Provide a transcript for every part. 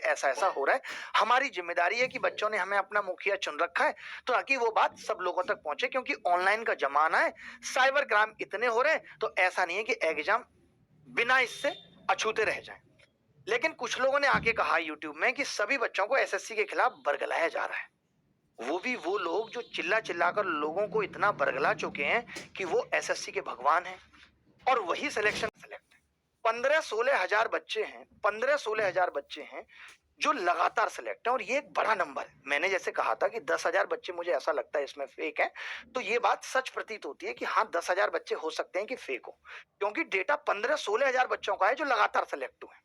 ऐसा ऐसा हो रहा है, हमारी जिम्मेदारी है कि बच्चों ने हमें अपना मुखिया चुन रखा है तो ताकि वो बात सब लोगों तक पहुंचे, क्योंकि ऑनलाइन का जमाना है, साइबर क्राइम इतने हो रहे हैं, तो ऐसा नहीं है कि एग्जाम बिना इससे अछूते रह जाएं। लेकिन कुछ लोगों ने आके कहा यूट्यूब में कि सभी बच्चों को एसएससी के खिलाफ बरगलाया जा रहा है, वो भी वो लोग जो चिल्ला चिल्ला कर लोगों को इतना बरगला चुके हैं कि वो एसएससी के भगवान हैं और वही सिलेक्ट है। 15-16 हजार बच्चे हैं, 15-16 हजार बच्चे हैं जो लगातार सिलेक्ट है, और ये एक बड़ा नंबर है। मैंने जैसे कहा था कि 10,000 बच्चे मुझे ऐसा लगता है इसमें फेक है, तो ये बात सच प्रतीत होती है कि हाँ 10,000 बच्चे हो सकते हैं कि फेक हो, क्योंकि डेटा 15-16 हजार बच्चों का है जो लगातार सिलेक्ट हुए।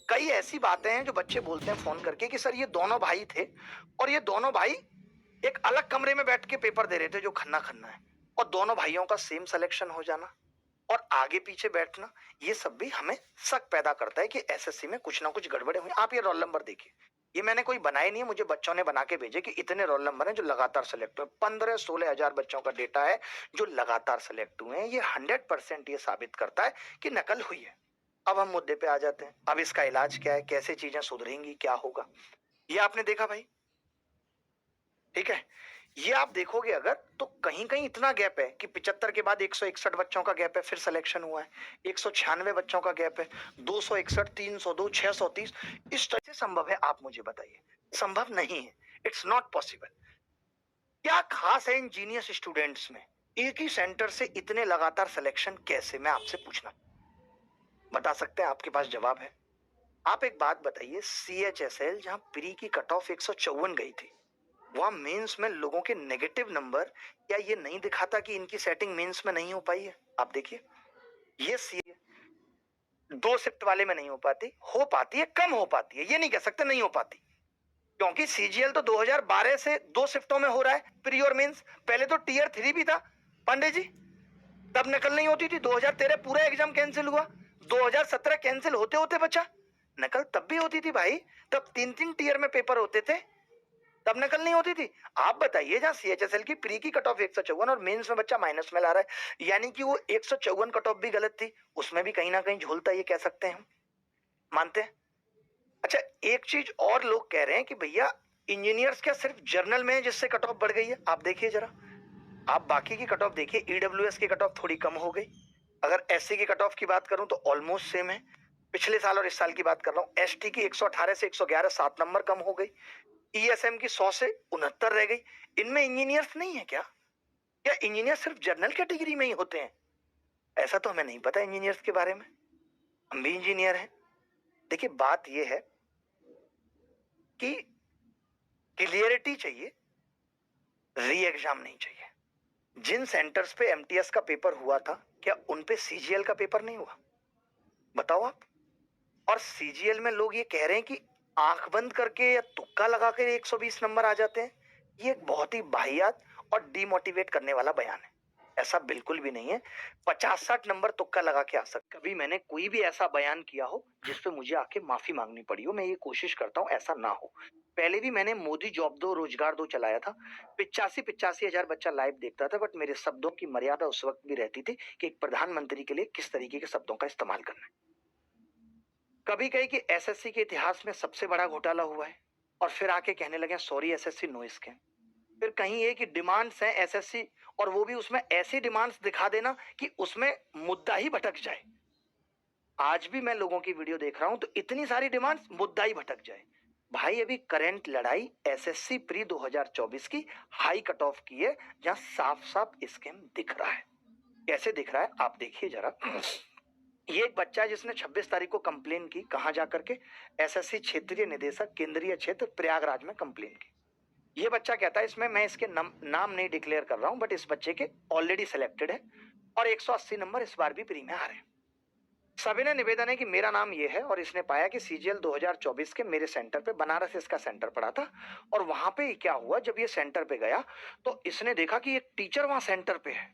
कई ऐसी बातें हैं जो बच्चे बोलते हैं फोन करके कि सर ये दोनों भाई थे और ये दोनों भाई एक अलग कमरे में बैठ के पेपर दे रहे थे जो खन्ना खन्ना है, और दोनों भाइयों का सेम सिलेक्शन हो जाना और आगे पीछे बैठना, ये सब भी हमें शक पैदा करता है कि एसएससी में कुछ ना कुछ गड़बड़े हुई। आप ये रोल नंबर देखिए, ये मैंने कोई बनाए नहीं है, मुझे बच्चों ने बना के भेजे कि इतने रोल नंबर हैं जो लगातार सेलेक्ट हुए। 15-16 हजार बच्चों का डेटा है जो लगातार सेलेक्ट हुए हैं। ये 100% ये साबित करता है कि नकल हुई है। अब हम मुद्दे पे आ जाते हैं, अब इसका इलाज क्या है, कैसे चीजें सुधरेंगी, क्या होगा, ये आपने देखा भाई, ठीक है। ये आप देखोगे अगर तो कहीं कहीं इतना गैप है कि 75 के बाद 161 बच्चों का गैप है, फिर सिलेक्शन हुआ है, 196 बच्चों का गैप है, 261, 302, 630, इस तरह से संभव है? आप मुझे बताइए, संभव नहीं है, इट्स नॉट पॉसिबल। क्या खास है इंजीनियर्स स्टूडेंट्स में, एक ही सेंटर से इतने लगातार सिलेक्शन कैसे? मैं आपसे पूछना बता सकते हैं, आपके पास जवाब है? आप एक बात बताइए, CHSL जहां प्री की कट ऑफ 154 गई थी, वहां मेंस में लोगों के नेगेटिव नंबर, क्या ये नहीं दिखाता कि इनकी सेटिंग मेंस में नहीं हो पाई है? आप देखिए, ये दो शिफ्ट वाले में नहीं हो पाती है, कम हो पाती है, ये नहीं कह सकते नहीं हो पाती, क्योंकि CGL तो 2012 से दो शिफ्टों में हो रहा है प्री और मेंस। पहले तो टियर 3 भी था पांडे जी, तब नकल नहीं होती थी। 2013 पूरा एग्जाम कैंसिल हुआ, 2017 कैंसिल होते होते बचा, नकल तब भी होती थी भाई, तब 3-3 टियर में पेपर होते थे, तब नकल नहीं होती थी। आप बताइए, जहां CHSL की प्री की कट ऑफ 154 और मेंस में बच्चा माइनस में ला रहा है, यानी कि वो 154 कट ऑफ भी गलत थी, उसमें भी कहीं ना कहीं झोलता, ये कह सकते हैं हम, मानते हैं? अच्छा, एक चीज और लोग कह रहे हैं कि भैया इंजीनियर्स क्या सिर्फ जर्नल में है जिससे कट ऑफ बढ़ गई है? आप देखिए जरा, आप बाकी की कट ऑफ देखिए, EWS की कट ऑफ थोड़ी कम हो गई, अगर SC की कट ऑफ की बात करूं तो ऑलमोस्ट सेम है, पिछले साल और इस साल की बात कर रहा हूं। ST की 118 से 111, 7 नंबर कम हो गई। ESM की 100 से 69 रह गई। इनमें इंजीनियर्स नहीं है क्या? क्या इंजीनियर सिर्फ जनरल कैटेगरी में ही होते हैं? ऐसा तो हमें नहीं पता इंजीनियर्स के बारे में, हम भी इंजीनियर हैं। देखिए बात यह है कि क्लियरिटी चाहिए, री एग्जाम नहीं चाहिए। जिन सेंटर्स पे MTS का पेपर हुआ था, क्या उन पे CGL का पेपर नहीं हुआ? बताओ आप। और CGL में लोग ये कह रहे हैं कि आंख बंद करके या तुक्का लगाकर 120 नंबर आ जाते हैं। ये एक बहुत ही वाहियात और डिमोटिवेट करने वाला बयान है, ऐसा बिल्कुल भी नहीं है। 50-60 नंबर तुक्का लगा के आ सकते। कभी मैंने कोई भी ऐसा बयान किया हो जिसपे मुझे आके माफी मांगनी पड़ी हो, मैं ये कोशिश करता हूँ ऐसा ना हो। पहले भी मैंने मोदी जॉब दो रोजगार दो चलाया था, 85-85 हजार बच्चा लाइव देखता था, बट मेरे शब्दों की मर्यादा उस वक्त भी रहती थी कि एक प्रधानमंत्री के लिए किस तरीके के शब्दों का इस्तेमाल करना है। कभी कही कि SSC के इतिहास में सबसे बड़ा घोटाला हुआ है, और फिर आके कहने लगे सॉरी SSC नो स्कैम। फिर कहीं ये कि डिमांड्स हैं SSC, और वो भी उसमें ऐसी डिमांड्स दिखा देना कि उसमें मुद्दा ही भटक जाए। आज भी मैं लोगों की वीडियो देख रहा हूं तो इतनी सारी डिमांड्स, मुद्दा ही भटक जाए। भाई अभी करंट लड़ाई SSC प्री 2024 की हाई कट ऑफ की है, जहां साफ साफ स्कैम दिख रहा है। कैसे दिख रहा है आप देखिए जरा। ये एक बच्चा जिसने 26 तारीख को कंप्लेन की, कहां जाकर के? SSC क्षेत्रीय निदेशक केंद्रीय क्षेत्र प्रयागराज में कंप्लेन की। ये बच्चा कहता है, इसमें मैं इसके नाम नहीं डिक्लेयर कर रहा हूं, बट इस बच्चे के ऑलरेडी सिलेक्टेड है और 180 नंबर इस बार भी प्री में आ रहे हैं। सविनय निवेदन है कि मेरा नाम ये है, और इसने पाया कि CGL 2024 के मेरे सेंटर पे, बनारस इसका सेंटर पड़ा था, और वहां पे क्या हुआ, जब ये सेंटर पे गया तो इसने देखा कि एक टीचर वहां सेंटर पे है।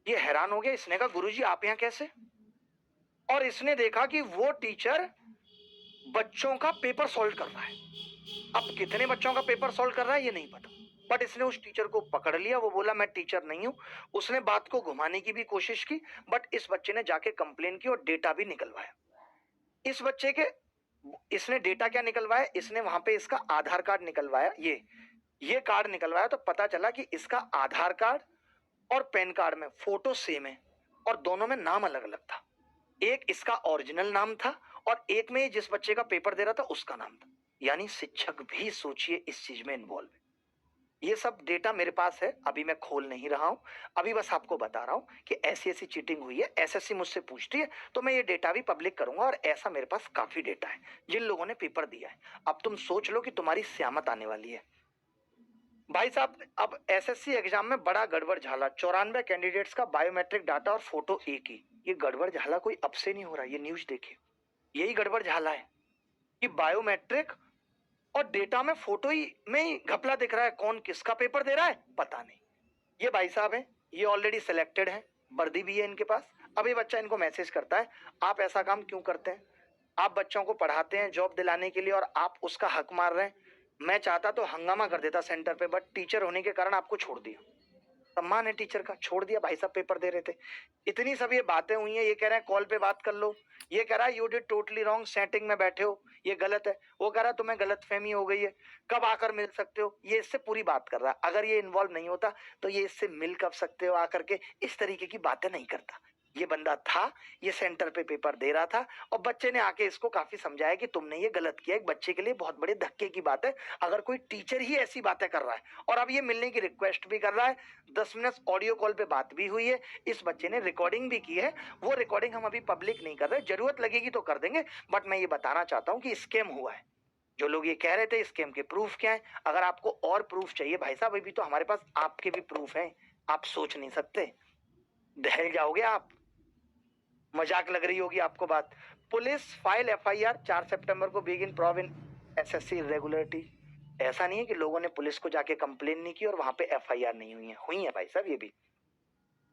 ये हैरान हो गया, इसने कहा गुरुजी आप यहाँ कैसे? और इसने देखा कि वो टीचर बच्चों का पेपर सॉल्व कर रहा है। अब कितने बच्चों का पेपर सॉल्व कर रहा है ये नहीं पता, बट इसने उस टीचर को पकड़ लिया। वो बोला मैं टीचर नहीं हूं। उसने बात को घुमाने की भी कोशिश की, बट इस बच्चे ने जाके कंप्लेन की और डेटा भी निकलवाया। इस बच्चे के इसने डेटा क्या निकलवाया, इसने वहां पे इसका आधार कार्ड निकलवाया, ये कार्ड निकलवाया, तो पता चला कि इसका आधार कार्ड और पैन कार्ड में फोटो सेम है और दोनों में नाम अलग अलग था। एक इसका ओरिजिनल नाम था और एक में जिस बच्चे का पेपर दे रहा था उसका नाम था। यानी शिक्षक भी सोचिए इस चीज में इन्वॉल्व है। ये सब डेटा मेरे पास है, अभी मैं खोल नहीं रहा हूं, अभी बस आपको बता रहा हूं कि ऐसी ऐसी चीटिंग हुई है। एसएससी मुझसे पूछती है तो मैं ये डेटा भी पब्लिक करूंगा और ऐसा मेरे पास काफी डेटा है जिन लोगों ने पेपर दिया है। अब तुम सोच लो कि तुम्हारी स्यामत आने वाली है। भाई साहब, अब एसएससी एग्जाम में बड़ा गड़बड़ झाला, 94 कैंडिडेट्स का बायोमेट्रिक डाटा और फोटो एक ही। ये गड़बड़ झाला कोई अब से नहीं हो रहा, ये न्यूज देखिए, यही गड़बड़ झाला है कि बायोमेट्रिक और डेटा में फोटो ही में ही घपला दिख रहा है। कौन किसका पेपर दे रहा है पता नहीं। ये भाई साहब हैं, ये ऑलरेडी सिलेक्टेड है, वर्दी भी है इनके पास। अब ये बच्चा इनको मैसेज करता है, आप ऐसा काम क्यों करते हैं? आप बच्चों को पढ़ाते हैं जॉब दिलाने के लिए और आप उसका हक मार रहे हैं। मैं चाहता तो हंगामा कर देता सेंटर पे, बट टीचर होने के कारण आपको छोड़ दिया। सम्मान है टीचर का, छोड़ दिया। भाई साहब पेपर दे रहे थे। इतनी सब ये बातें हुई हैं। ये कह रहे हैं कॉल पे बात कर लो, ये कह रहा है you did totally wrong, setting में बैठे हो, ये गलत है। वो कह रहा है तुम्हें गलत फहमी हो गई है, कब आकर मिल सकते हो। ये इससे पूरी बात कर रहा है। अगर ये इन्वॉल्व नहीं होता तो ये इससे मिल कब सकते हो आकर के, इस तरीके की बातें नहीं करता। ये बंदा था, ये सेंटर पे पेपर दे रहा था और बच्चे ने आके इसको काफी समझाया कि तुमने ये गलत किया। एक बच्चे के लिए बहुत बड़े धक्के की बात है अगर कोई टीचर ही ऐसी बातें कर रहा है। और अब ये मिलने की रिक्वेस्ट भी कर रहा है। 10 मिनट ऑडियो कॉल पे बात भी हुई है, इस बच्चे ने रिकॉर्डिंग भी की है। वो रिकॉर्डिंग हम अभी पब्लिक नहीं कर रहे, जरूरत लगेगी तो कर देंगे, बट मैं ये बताना चाहता हूँ कि स्कैम हुआ है। जो लोग ये कह रहे थे स्कैम के प्रूफ क्या है, अगर आपको और प्रूफ चाहिए भाई साहब, अभी तो हमारे पास आपके भी प्रूफ हैं। आप सोच नहीं सकते, दहल जाओगे आप। मजाक लग रही होगी आपको बात। पुलिस फाइल एफआईआर 4 सितंबर को बिगिन प्रोव इन एसएससी इरेगुलरिटी। ऐसा नहीं है कि लोगों ने पुलिस को जाके कंप्लेन नहीं की और वहां पे एफआईआर नहीं हुई है भाई साहब। ये भी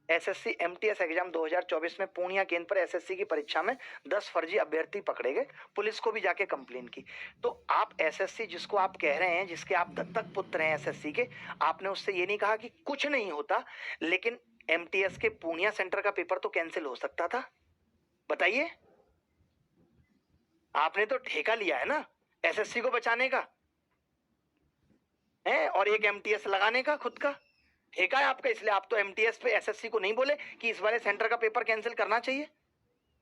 एसएससी एमटीएस एग्जाम 2024 में पूर्णिया केंद्र पर एसएससी की परीक्षा में 10 फर्जी अभ्यर्थी पकड़े गए, पुलिस को भी जाके कंप्लेन की। तो आप एसएससी जिसको आप कह रहे हैं, जिसके आप दत्तक पुत्र हैं एसएससी के, आपने उससे ये नहीं कहा कि कुछ नहीं होता, लेकिन एमटीएस के पूर्णिया सेंटर का पेपर तो कैंसिल हो सकता था। बताइए, आपने तो ठेका लिया है ना एसएससी को बचाने का है और एक एमटीएस लगाने का, खुद का ठेका है आपका। इसलिए आप तो एमटीएस पे एसएससी को नहीं बोले कि इस वाले सेंटर का पेपर कैंसिल करना चाहिए।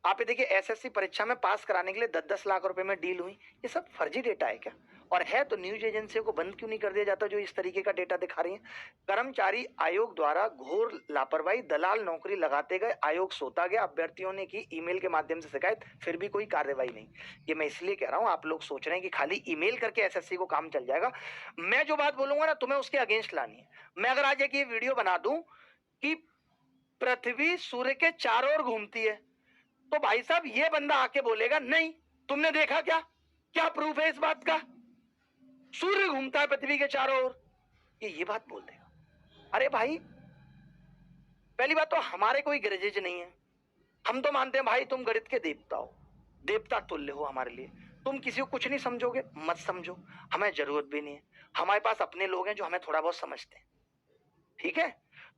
आप ये देखिए, एसएससी परीक्षा में पास कराने के लिए 10-10 लाख रुपए में डील हुई। ये सब फर्जी डेटा है क्या? और है तो न्यूज एजेंसियों को बंद क्यों नहीं कर दिया जाता जो इस तरीके का डेटा दिखा रही है? कर्मचारी आयोग द्वारा घोर लापरवाही, दलाल नौकरी लगाते गए, आयोग सोता गया, अभ्यर्थियों ने की ईमेल के माध्यम से शिकायत, फिर भी कोई कार्रवाई नहीं। ये मैं इसलिए कह रहा हूं, आप लोग सोच रहे हैं कि खाली ईमेल करके एसएससी को काम चल जाएगा। मैं जो बात बोलूंगा ना, तुम्हें उसके अगेंस्ट लानी है। मैं अगर आज एक ये वीडियो बना दूं कि पृथ्वी सूर्य के चारों ओर घूमती है, तो भाई साहब ये बंदा आके बोलेगा नहीं तुमने देखा क्या, क्या प्रूफ है इस बात का, सूर्य घूमता है पृथ्वी के चारों ओर, ये बात बोल देगा। अरे भाई, पहली बात तो हमारे कोई ग्रजेज नहीं है। हम तो मानते हैं भाई तुम गणित के देवता हो, देवता तुल्य हो हमारे लिए। तुम किसी को कुछ नहीं समझोगे मत समझो, हमें जरूरत भी नहीं है। हमारे पास अपने लोग हैं जो हमें थोड़ा बहुत समझते हैं, ठीक है?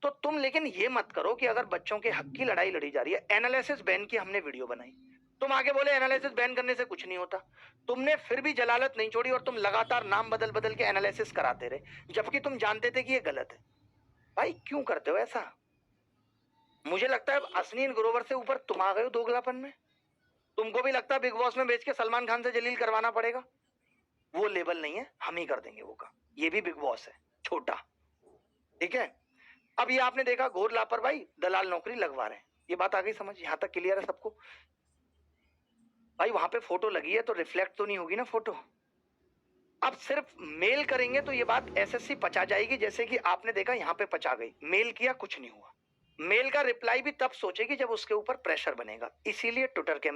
तो तुम लेकिन ये मत करो कि अगर बच्चों के हक की लड़ाई लड़ी जा रही है, एनालिसिस बैन की हमने वीडियो बनाई, तुम आगे बोले एनालिसिस बैन करने से कुछ नहीं होता। तुमने फिर भी जलालत नहीं छोड़ी और तुम लगातार नाम बदल बदल के एनालिसिस कराते रहे, जबकि तुम जानते थे कि ये गलत है। भाई क्यों करते हो ऐसा? मुझे लगता है अश्विन ग्रोवर से ऊपर तुम आ गए हो दोगलापन में। तुमको भी लगता है बिग बॉस में बेच के सलमान खान से जलील करवाना पड़ेगा। वो लेवल नहीं है, हम ही कर देंगे वो काम। ये भी बिग बॉस है छोटा, ठीक है? अब ये आपने देखा घोर लापरवाही, दलाल नौकरी लगवा रहे हैं, ये बात आ गई समझ? यहां तक क्लियर है सबको? भाई वहां पे फोटो लगी है तो रिफ्लेक्ट तो नहीं होगी ना फोटो। अब सिर्फ मेल करेंगे तो ये बात एसएससी पचा जाएगी, जैसे कि आपने देखा यहाँ पे पचा गई। मेल किया कुछ नहीं हुआ, मेल का रिप्लाई भी तब सोचेगी जब उसके ऊपर प्रेशर बनेगा। इसीलिए ट्विटर के